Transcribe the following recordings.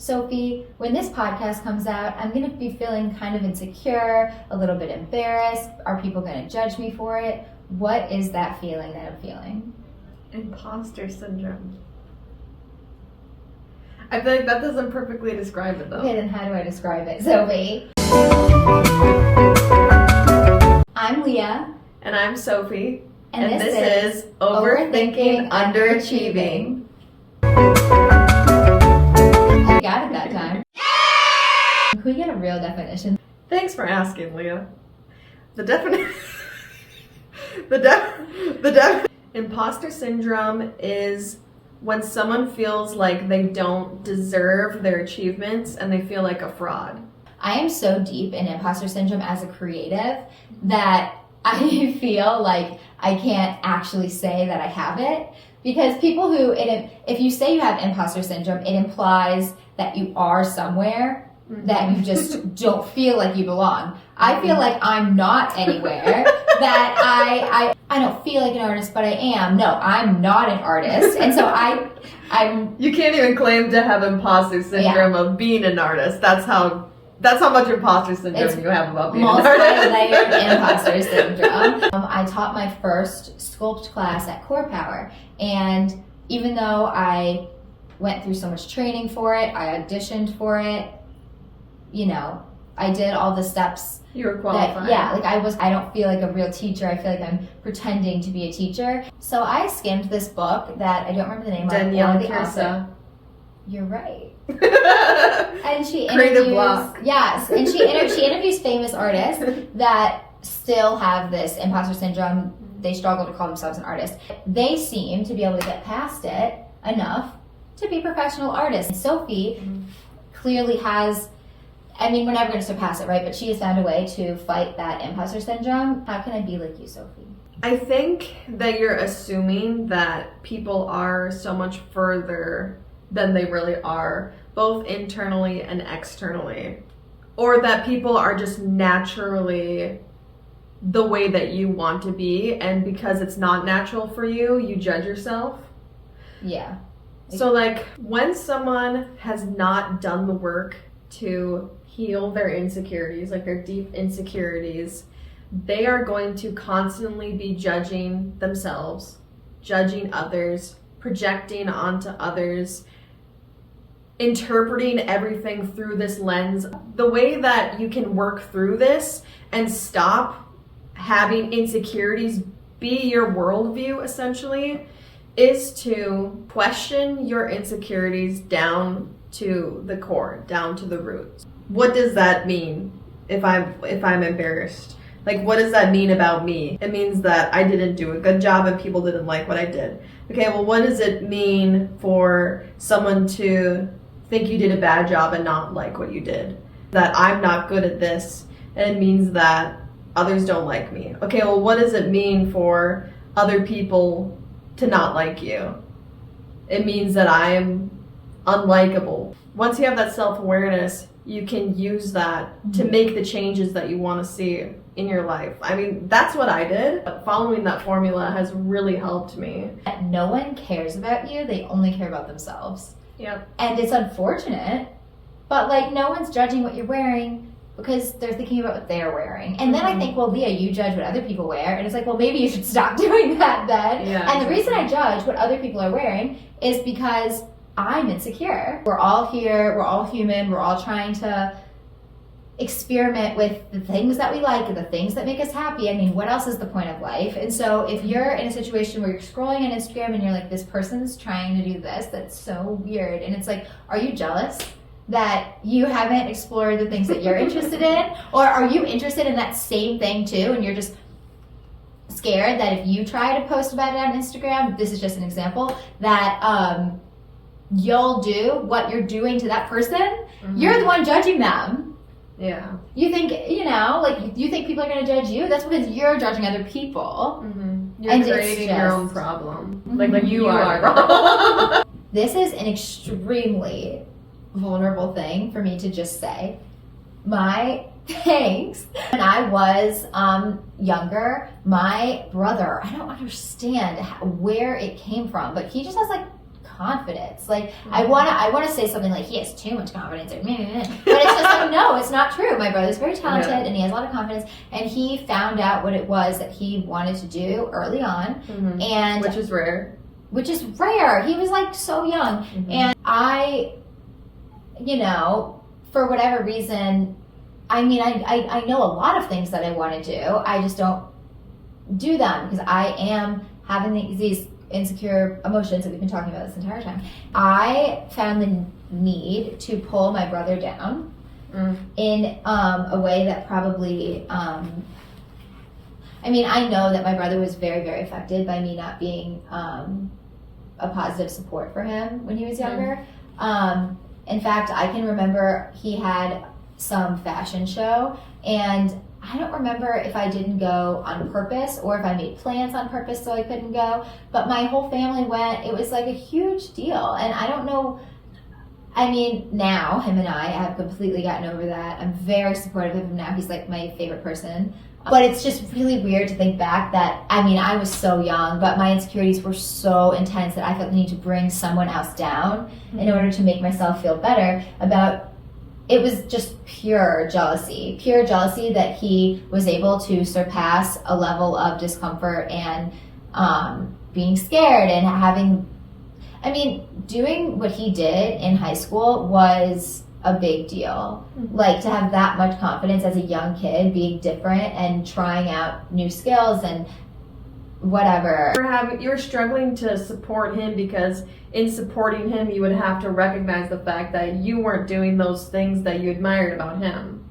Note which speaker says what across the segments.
Speaker 1: Sophie, when this podcast comes out, I'm going to be feeling kind of insecure, a little bit embarrassed. Are people going to judge me for it? What is that feeling that I'm feeling?
Speaker 2: Imposter syndrome. I feel like that doesn't perfectly describe it though.
Speaker 1: Okay, then how do I describe it, Sophie? I'm Leah.
Speaker 2: And I'm Sophie.
Speaker 1: And this is
Speaker 2: Overthinking Underachieving.
Speaker 1: I got it that time. Can we get a real definition?
Speaker 2: Thanks for asking, Leah. Imposter syndrome is when someone feels like they don't deserve their achievements and they feel like a fraud.
Speaker 1: I am so deep in imposter syndrome as a creative that I feel like I can't actually say that I have it, because people if you say you have imposter syndrome, it implies that you are somewhere that you just don't feel like you belong. I feel like I'm not anywhere, that I don't feel like an artist, but I am. No, I'm not an artist. And so I'm...
Speaker 2: You can't even claim to have imposter syndrome of being an artist. That's how much imposter syndrome you have about being an artist.
Speaker 1: Multi-layered imposter syndrome. I taught my first sculpt class at Core Power, and even though I went through so much training for it, I auditioned for it, I did all the steps.
Speaker 2: You were qualified.
Speaker 1: I don't feel like a real teacher. I feel like I'm pretending to be a teacher. So I skimmed this book that I don't remember the name
Speaker 2: Danielle
Speaker 1: of. The
Speaker 2: author.
Speaker 1: You're right. And she
Speaker 2: Creative
Speaker 1: interviews,
Speaker 2: block.
Speaker 1: yes, and she interviews famous artists that still have this imposter syndrome. They struggle to call themselves an artist. They seem to be able to get past it enough to be professional artists. And Sophie clearly has, we're never going to surpass it, right? But she has found a way to fight that imposter syndrome. How can I be like you, Sophie?
Speaker 2: I think that you're assuming that people are so much further than they really are, both internally and externally. Or that people are just naturally the way that you want to be, and because it's not natural for you, you judge yourself.
Speaker 1: Yeah.
Speaker 2: So when someone has not done the work to heal their insecurities, like their deep insecurities, they are going to constantly be judging themselves, judging others, projecting onto others, interpreting everything through this lens. The way that you can work through this and stop having insecurities be your worldview, essentially, is to question your insecurities down to the core, down to the roots. What does that mean if I'm embarrassed? What does that mean about me? It means that I didn't do a good job and people didn't like what I did. Okay, well, what does it mean for someone to think you did a bad job and not like what you did? That I'm not good at this, and it means that others don't like me. Okay, well, what does it mean for other people to not like you? It means that I'm unlikable. Once you have that self-awareness, you can use that to make the changes that you want to see in your life. That's what I did. Following that formula has really helped me.
Speaker 1: No one cares about you. They only care about themselves.
Speaker 2: Yep.
Speaker 1: And it's unfortunate, but no one's judging what you're wearing because they're thinking about what they're wearing. And then I think, well, Leah, you judge what other people wear. And it's well, maybe you should stop doing that then.
Speaker 2: Yeah,
Speaker 1: and the reason I judge what other people are wearing is because I'm insecure. We're all here. We're all human. We're all trying to experiment with the things that we like and the things that make us happy. What else is the point of life? And so if you're in a situation where you're scrolling on Instagram and you're this person's trying to do this, that's so weird. And it's are you jealous that you haven't explored the things that you're interested in? Or are you interested in that same thing too, and you're just scared that if you try to post about it on Instagram, this is just an example, that you'll do what you're doing to that person? You're the one judging them.
Speaker 2: Yeah.
Speaker 1: You think, you think people are going to judge you? That's because you're judging other people.
Speaker 2: You're creating your own problem. You are the problem.
Speaker 1: This is an extremely vulnerable thing for me to just say. My thanks. When I was younger, my brother, I don't understand where it came from, but he just has confidence. Like, I wanna say something like he has too much confidence, or meh, meh, meh. But it's just like, no, it's not true. My brother's very talented and he has a lot of confidence, and he found out what it was that he wanted to do early on, and
Speaker 2: which is rare.
Speaker 1: He was like so young, and I, you know, for whatever reason, I mean, I know a lot of things that I want to do. I just don't do them because I am having these insecure emotions that we've been talking about this entire time. I found the need to pull my brother down in a way that probably, I mean, I know that my brother was very, very affected by me not being a positive support for him when he was younger. In fact, I can remember he had some fashion show, and I don't remember if I didn't go on purpose or if I made plans on purpose so I couldn't go, but my whole family went. It was like a huge deal, and I don't know, I mean, now him and I have completely gotten over that. I'm very supportive of him now. He's like my favorite person. But it's just really weird to think back that, I mean, I was so young, but my insecurities were so intense that I felt the need to bring someone else down in order to make myself feel better about, it was just pure jealousy that he was able to surpass a level of discomfort and being scared and having, I mean, doing what he did in high school was a big deal. Like, to have that much confidence as a young kid, being different and trying out new skills and whatever.
Speaker 2: You were struggling to support him because in supporting him, you would have to recognize the fact that you weren't doing those things that you admired about him.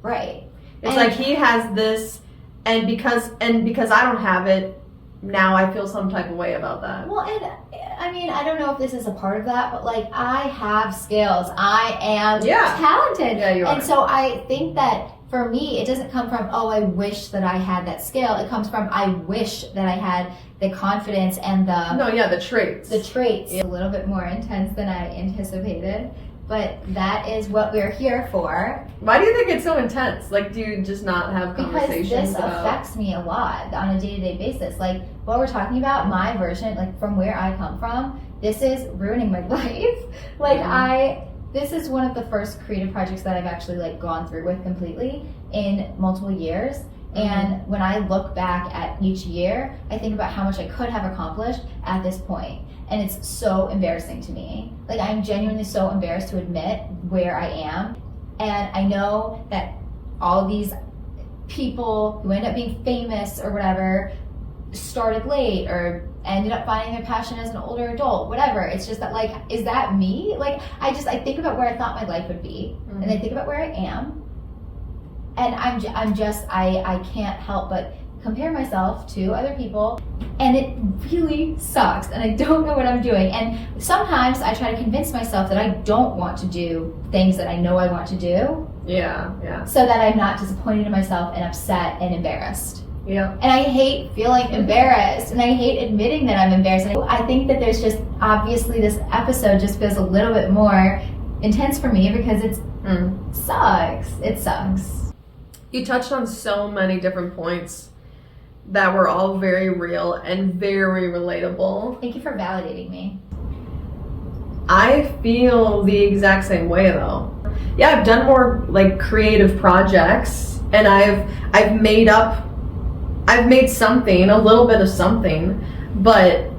Speaker 1: Right.
Speaker 2: It's like he has this, and because I don't have it, now I feel some type of way about that.
Speaker 1: Well, and I mean, I don't know if this is a part of that, but like, I have skills. I am talented.
Speaker 2: Yeah, you are.
Speaker 1: And so I think that for me, it doesn't come from, oh, I wish that I had that skill. It comes from, I wish that I had the confidence and
Speaker 2: the traits.
Speaker 1: The traits. A little bit more intense than I anticipated, but that is what we're here for.
Speaker 2: Why do you think it's so intense? Like, do you just not have conversations?
Speaker 1: Because this affects me a lot on a day-to-day basis. Like, what we're talking about, my version, like from where I come from, this is ruining my life. Like, this is one of the first creative projects that I've actually like gone through with completely in multiple years. And when I look back at each year, I think about how much I could have accomplished at this point. And it's so embarrassing to me. Like, I'm genuinely so embarrassed to admit where I am. And I know that all of these people who end up being famous or whatever started late or ended up finding their passion as an older adult, whatever. It's just that, like, is that me? Like, I think about where I thought my life would be, and I think about where I am, and I can't help but compare myself to other people, and it really sucks, and I don't know what I'm doing. And sometimes I try to convince myself that I don't want to do things that I know I want to do.
Speaker 2: Yeah.
Speaker 1: So that I'm not disappointed in myself and upset and embarrassed.
Speaker 2: Yeah.
Speaker 1: And I hate feeling embarrassed, and I hate admitting that I'm embarrassed. And I think that there's just, obviously this episode just feels a little bit more intense for me because it sucks. It sucks.
Speaker 2: You touched on so many different points that were all very real and very relatable.
Speaker 1: Thank you for validating me.
Speaker 2: I feel the exact same way though. Yeah, I've done more like creative projects, and I've made something, a little bit of something, but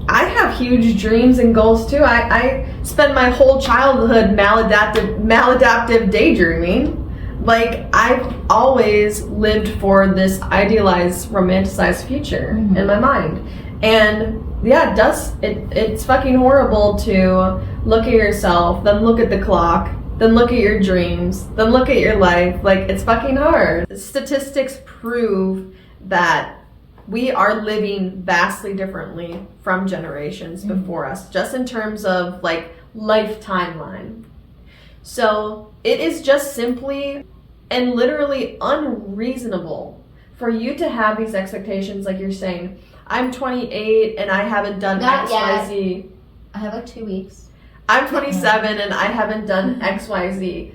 Speaker 2: I have huge dreams and goals too. I spent my whole childhood maladaptive daydreaming. Like, I've always lived for this idealized, romanticized future in my mind. And yeah, it's fucking horrible to look at yourself, then look at the clock, then look at your dreams, then look at your life. Like, it's fucking hard. Statistics prove that we are living vastly differently from generations before us, just in terms of like life timeline. So it is just simply and literally unreasonable for you to have these expectations. Like you're saying, I'm 28 and I haven't done
Speaker 1: Not
Speaker 2: XYZ.
Speaker 1: yet. I have like 2 weeks.
Speaker 2: I'm 27 and I haven't done XYZ.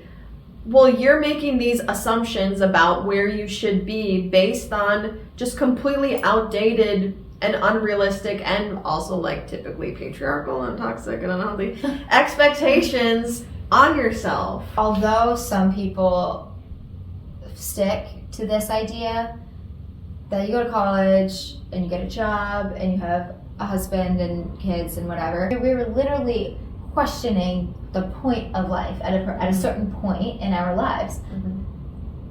Speaker 2: Well, you're making these assumptions about where you should be based on just completely outdated and unrealistic and also like typically patriarchal and toxic and unhealthy expectations on yourself.
Speaker 1: Although some people stick to this idea that you go to college and you get a job and you have a husband and kids and whatever, we were literally questioning the point of life at a certain point in our lives.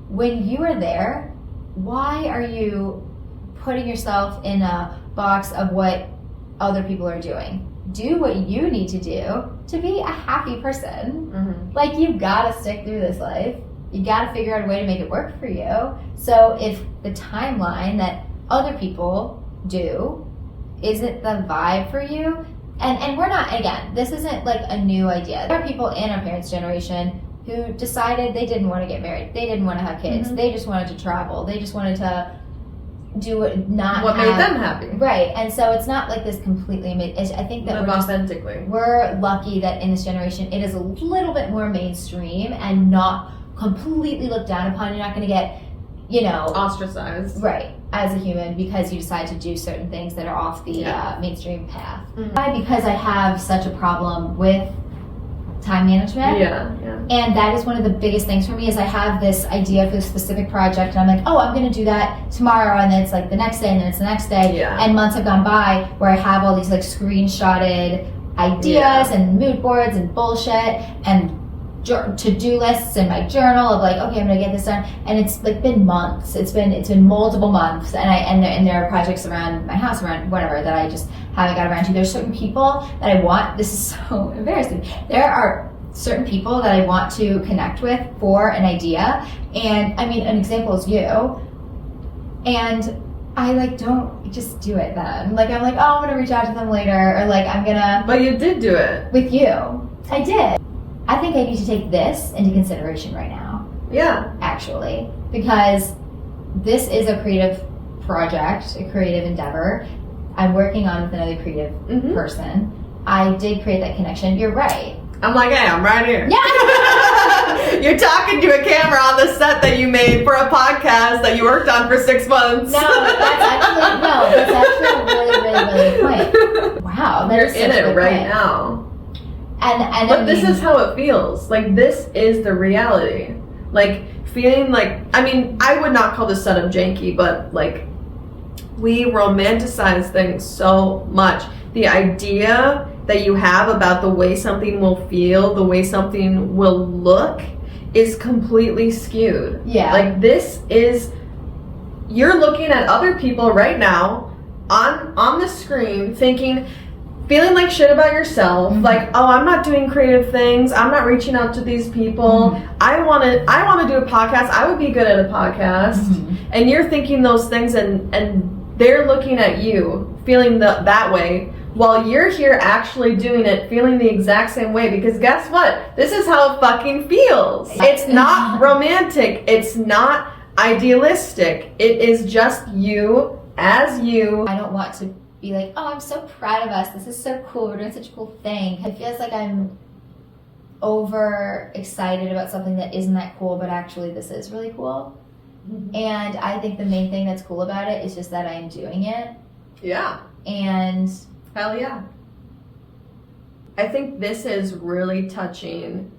Speaker 1: When you are there, why are you putting yourself in a box of what other people are doing? Do what you need to do to be a happy person. Like, you gotta stick through this life. You gotta figure out a way to make it work for you. So if the timeline that other people do isn't the vibe for you, and we're not, again, this isn't like a new idea. There are people in our parents' generation who decided they didn't want to get married. They didn't want to have kids. They just wanted to travel. They just wanted to do what
Speaker 2: made them happy.
Speaker 1: Right. And so it's not like this completely I think that we're lucky that in this generation it is a little bit more mainstream and not completely looked down upon. You're not going to get,
Speaker 2: ostracized.
Speaker 1: Right. As a human, because you decide to do certain things that are off the mainstream path. Why? Because I have such a problem with time management. And that is one of the biggest things for me is I have this idea for a specific project and I'm like, oh, I'm going to do that tomorrow, and then it's like the next day, and then it's the next day. And months have gone by where I have all these like screenshotted ideas and mood boards and bullshit and to-do lists in my journal of like, okay, I'm gonna get this done, and it's like been months. It's been multiple months, and there are projects around my house, around whatever, that I just haven't got around to. There's certain people that I want. This is so embarrassing. There are certain people that I want to connect with for an idea, and I mean, an example is you, and I like don't just do it then. Like I'm like, oh, I'm gonna reach out to them later, or like I'm gonna.
Speaker 2: But you did do it
Speaker 1: with you. I did. I think I need to take this into consideration right now.
Speaker 2: Yeah.
Speaker 1: Actually, because this is a creative project, a creative endeavor. I'm working on with another creative person. I did create that connection. You're right.
Speaker 2: I'm like, hey, I'm right here.
Speaker 1: Yeah.
Speaker 2: You're talking to a camera on the set that you made for a podcast that you worked on for 6 months.
Speaker 1: No, that's actually a really good point. Wow.
Speaker 2: You're in it right now. But this is how it feels. Like, this is the reality. Like, feeling like, I mean, I would not call this setup janky, but like, we romanticize things so much. The idea that you have about the way something will feel, the way something will look, is completely skewed.
Speaker 1: Yeah.
Speaker 2: Like, this is, you're looking at other people right now on the screen thinking, feeling like shit about yourself, like, oh, I'm not doing creative things, I'm not reaching out to these people, I want to do a podcast, I would be good at a podcast, and you're thinking those things, and they're looking at you feeling that way, while you're here actually doing it, feeling the exact same way, because guess what? This is how it fucking feels. It's not romantic, it's not idealistic, it is just you as you.
Speaker 1: I don't want to be like, oh, I'm so proud of us, this is so cool, we're doing such a cool thing. It feels like I'm over excited about something that isn't that cool, but actually this is really cool. And I think the main thing that's cool about it is just that I'm doing it.
Speaker 2: Yeah.
Speaker 1: And
Speaker 2: hell yeah. I think this is really touching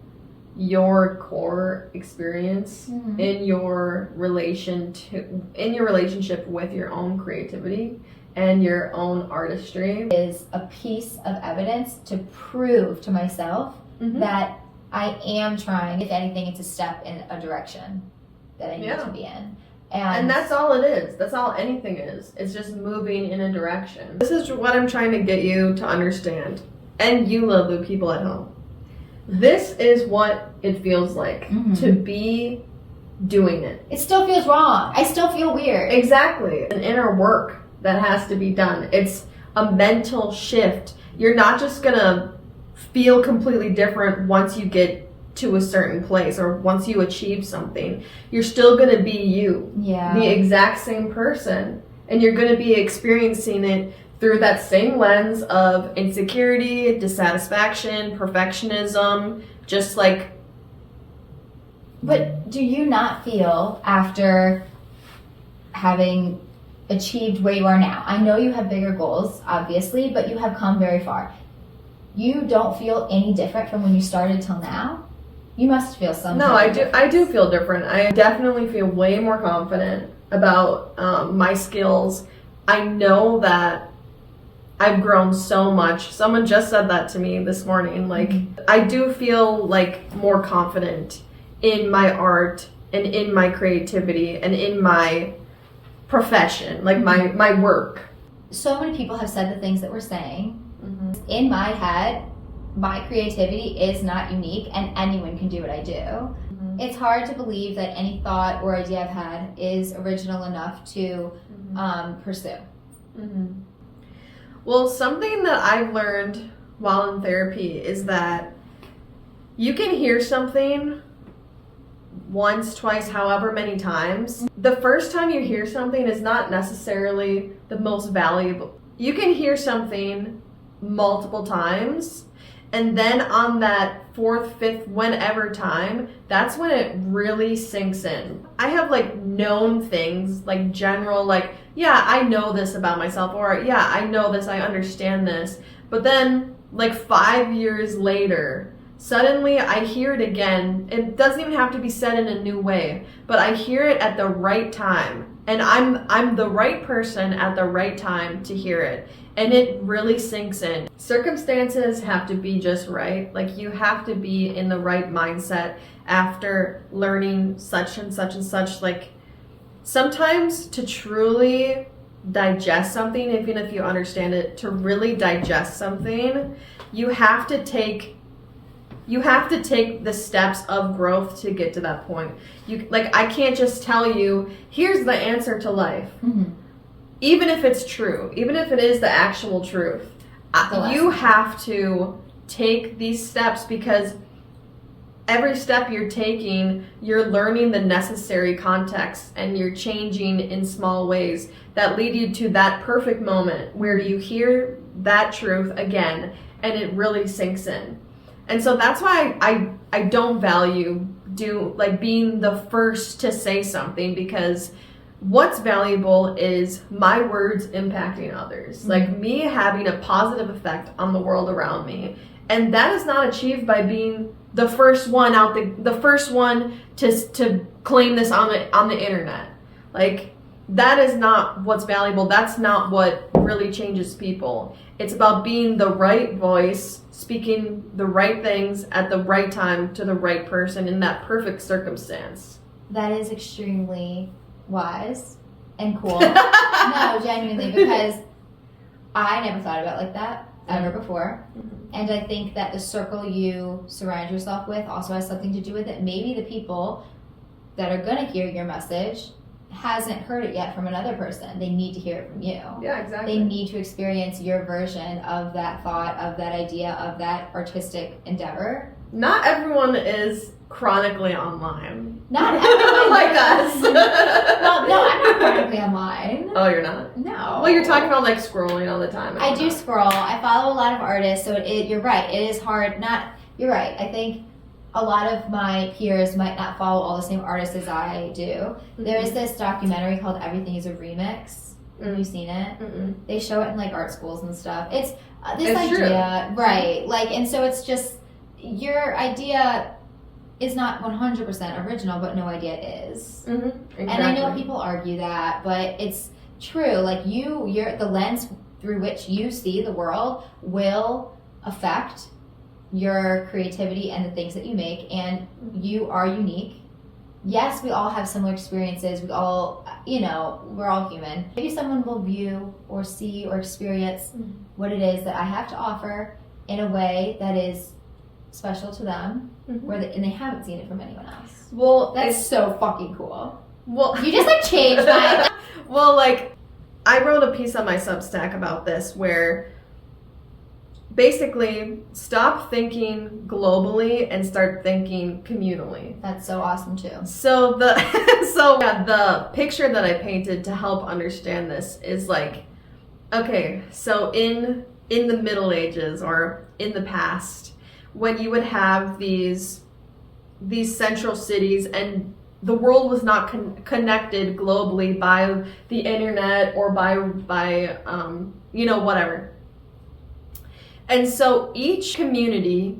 Speaker 2: your core experience in your relationship with your own creativity and your own artistry.
Speaker 1: Is a piece of evidence to prove to myself that I am trying. If anything, it's a step in a direction that I need to be in.
Speaker 2: And that's all it is. That's all anything is. It's just moving in a direction. This is what I'm trying to get you to understand. And you, lovely people at home. This is what it feels like to be doing it.
Speaker 1: It still feels wrong. I still feel weird.
Speaker 2: Exactly. An inner work that has to be done. It's a mental shift. You're not just gonna feel completely different once you get to a certain place or once you achieve something. You're still gonna be you.
Speaker 1: Yeah.
Speaker 2: The exact same person. And you're gonna be experiencing it through that same lens of insecurity, dissatisfaction, perfectionism, just like.
Speaker 1: But do you not feel, after having achieved where you are now. I know you have bigger goals, obviously, but you have come very far. You don't feel any different from when you started till now? You must feel some.
Speaker 2: No, I do feel different. I definitely feel way more confident about my skills. I know that I've grown so much. Someone just said that to me this morning. Like, I do feel like more confident in my art and in my creativity and in my profession, like my work.
Speaker 1: So many people have said the things that we're saying. In my head, my creativity is not unique and anyone can do what I do. It's hard to believe that any thought or idea I've had is original enough to pursue.
Speaker 2: Well, something that I've learned while in therapy is that you can hear something once, twice, however many times. The first time you hear something is not necessarily the most valuable. You can hear something multiple times, and then on that fourth, fifth, whenever time, that's when it really sinks in. I have like known things, like general, like, yeah, I know this about myself, or yeah, I know this, I understand this. But then like 5 years later, suddenly I hear it again. It doesn't even have to be said in a new way, but I hear it at the right time. And I'm the right person at the right time to hear it. And it really sinks in. Circumstances have to be just right. Like, you have to be in the right mindset after learning such and such and such. Like, sometimes to truly digest something, even if you understand it, to really digest something, you have to take the steps of growth to get to that point. I can't just tell you, here's the answer to life. Even if it's true, even if it is the actual truth, you have to take these steps, because every step you're taking, you're learning the necessary context and you're changing in small ways that lead you to that perfect moment where you hear that truth again and it really sinks in. And so that's why I don't value being the first to say something, because what's valuable is my words impacting others, like me having a positive effect on the world around me. And that is not achieved by being the first one out, the first one to claim this on the internet. Like, that is not what's valuable. That's not what really changes people. It's about being the right voice, speaking the right things at the right time to the right person in that perfect circumstance.
Speaker 1: That is extremely wise and cool. No, genuinely, because I never thought about it like that ever before. And I think that the circle you surround yourself with also has something to do with it. Maybe the people that are going to hear your message hasn't heard it yet from another person. They need to hear it from you.
Speaker 2: Yeah, exactly.
Speaker 1: They need to experience your version of that thought, of that idea, of that artistic endeavor.
Speaker 2: Not everyone is chronically online.
Speaker 1: Not everyone
Speaker 2: like us.
Speaker 1: Well, no, I'm not chronically online.
Speaker 2: Oh, you're not?
Speaker 1: No.
Speaker 2: Well, you're talking about like scrolling all the time.
Speaker 1: I do scroll. I follow a lot of artists, so you're right. It is hard. You're right. I think a lot of my peers might not follow all the same artists as I do. There is this documentary called Everything is a Remix. Have you seen it? They show it in like art schools and stuff. It's this idea, true. Right? Like, and so it's just, your idea is not 100% original, but no idea is. Exactly. And I know people argue that, but it's true. Like, the lens through which you see the world will affect your creativity and the things that you make, and you are unique. Yes, we all have similar experiences. We all, we're all human. Maybe someone will view or see or experience what it is that I have to offer in a way that is special to them, and they haven't seen it from anyone else. Well, that's so fucking cool. Well, you just like changed my.
Speaker 2: Well, like, I wrote a piece on my Substack about this where basically stop thinking globally and start thinking communally.
Speaker 1: That's so awesome too.
Speaker 2: So the picture that I painted to help understand this is like, okay, so in the Middle Ages or in the past, when you would have these central cities and the world was not connected globally by the internet or by whatever. And so each community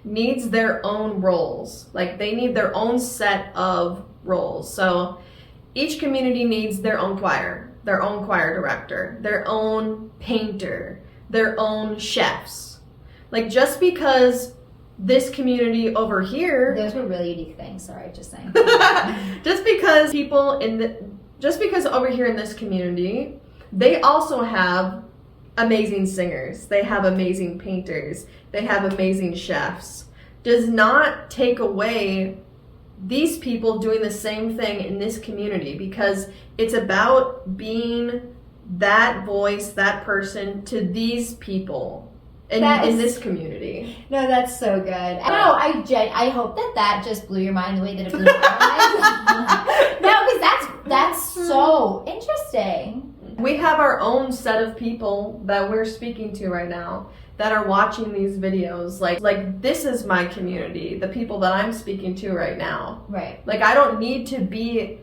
Speaker 2: needs their own roles. Like they need their own set of roles. So each community needs their own choir director, their own painter, their own chefs. Like just because this community over here,
Speaker 1: those were really unique things. Sorry, just saying.
Speaker 2: just because over here in this community, they also have amazing singers, they have amazing painters, they have amazing chefs, does not take away these people doing the same thing in this community, because it's about being that voice, that person to these people in this community.
Speaker 1: No, that's so good. I hope that just blew your mind the way that it blew my mind. No, because that's so interesting.
Speaker 2: We have our own set of people that we're speaking to right now that are watching these videos. Like this is my community, the people that I'm speaking to right now.
Speaker 1: Right.
Speaker 2: Like I don't need to be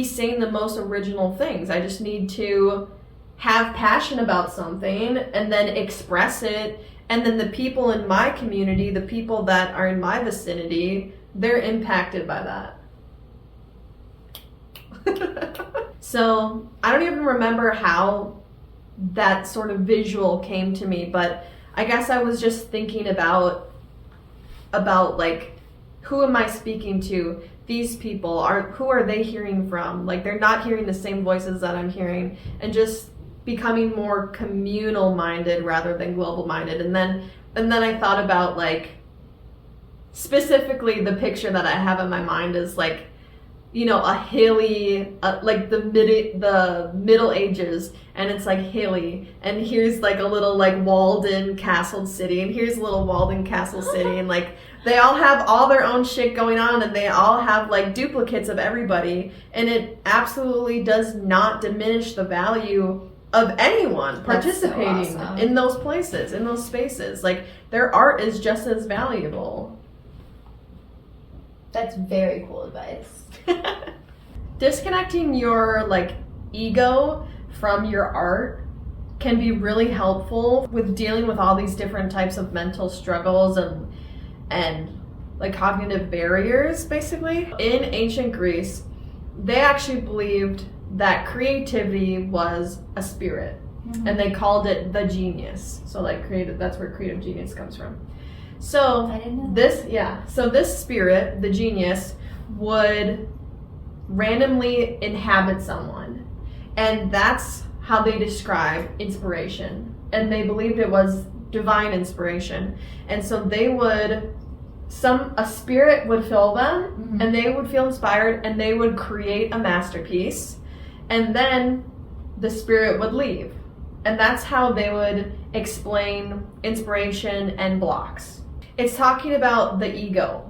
Speaker 2: saying the most original things. I just need to have passion about something and then express it. And then the people in my community, the people that are in my vicinity, they're impacted by that. So I don't even remember how that sort of visual came to me, but I guess I was just thinking about like, who am I speaking to? These people who are they hearing from? Like they're not hearing the same voices that I'm hearing, and just becoming more communal minded rather than global minded. And then I thought about like specifically the picture that I have in my mind is like, a hilly, like the Middle Ages, and it's like hilly, and here's like a little like walled-in castled city, and here's a little walled-in castle city, and like they all have all their own shit going on, and they all have like duplicates of everybody, and it absolutely does not diminish the value of anyone participating
Speaker 1: so awesome.
Speaker 2: In those places, in those spaces. Like their art is just as valuable.
Speaker 1: That's very cool advice.
Speaker 2: Disconnecting your like ego from your art can be really helpful with dealing with all these different types of mental struggles and like cognitive barriers, basically. In ancient Greece, they actually believed that creativity was a spirit, and they called it the genius. So like that's where creative genius comes from. So
Speaker 1: I didn't know.
Speaker 2: This spirit, the genius, would randomly inhabit someone, and that's how they describe inspiration, and they believed it was divine inspiration. And so a spirit would fill them, and they would feel inspired, and they would create a masterpiece, and then the spirit would leave. And that's how they would explain inspiration and blocks. It's talking about the ego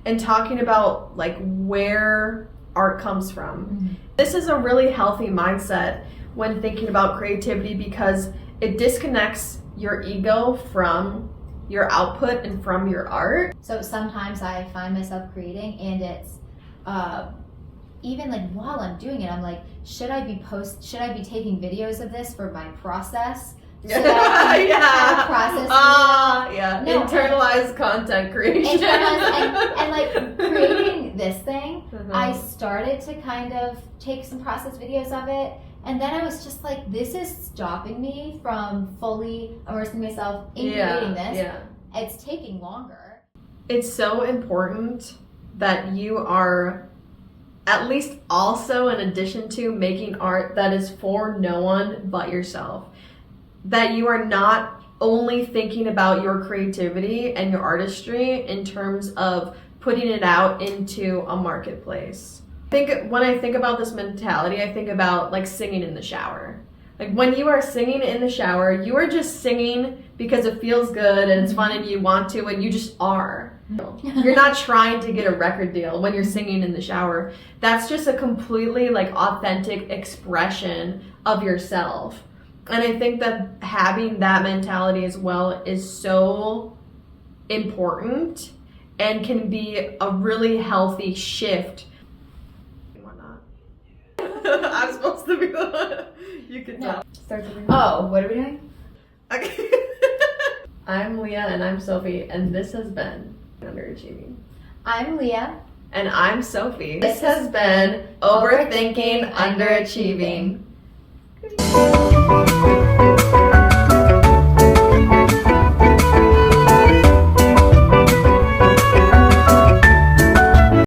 Speaker 2: and talking about like where art comes from. This is a really healthy mindset when thinking about creativity, because it disconnects your ego from your output and from your art.
Speaker 1: So sometimes I find myself creating, and it's even like while I'm doing it, I'm like, should I be taking videos of this for my process? So that I can process. No,
Speaker 2: internalized content creation.
Speaker 1: And like creating this thing, I started to kind of take some process videos of it, and then I was just like, this is stopping me from fully immersing myself in creating this. Yeah. It's taking longer.
Speaker 2: It's so important that you are at least also, in addition to making art that is for no one but yourself, that you are not only thinking about your creativity and your artistry in terms of putting it out into a marketplace. When I think about this mentality, I think about like singing in the shower. Like when you are singing in the shower, you are just singing because it feels good and it's fun and you want to, and you just are. You're not trying to get a record deal when you're singing in the shower. That's just a completely like authentic expression of yourself. And I think that having that mentality as well is so important and can be a really healthy shift You can
Speaker 1: No.
Speaker 2: tell.
Speaker 3: Start the
Speaker 1: Oh, what are we doing?
Speaker 2: Okay.
Speaker 3: I'm Leah and I'm Sophie, and this has been Underachieving.
Speaker 1: I'm Leah.
Speaker 2: And I'm Sophie.
Speaker 1: This
Speaker 2: This has been Overthinking
Speaker 1: Underachieving.
Speaker 2: Underachieving.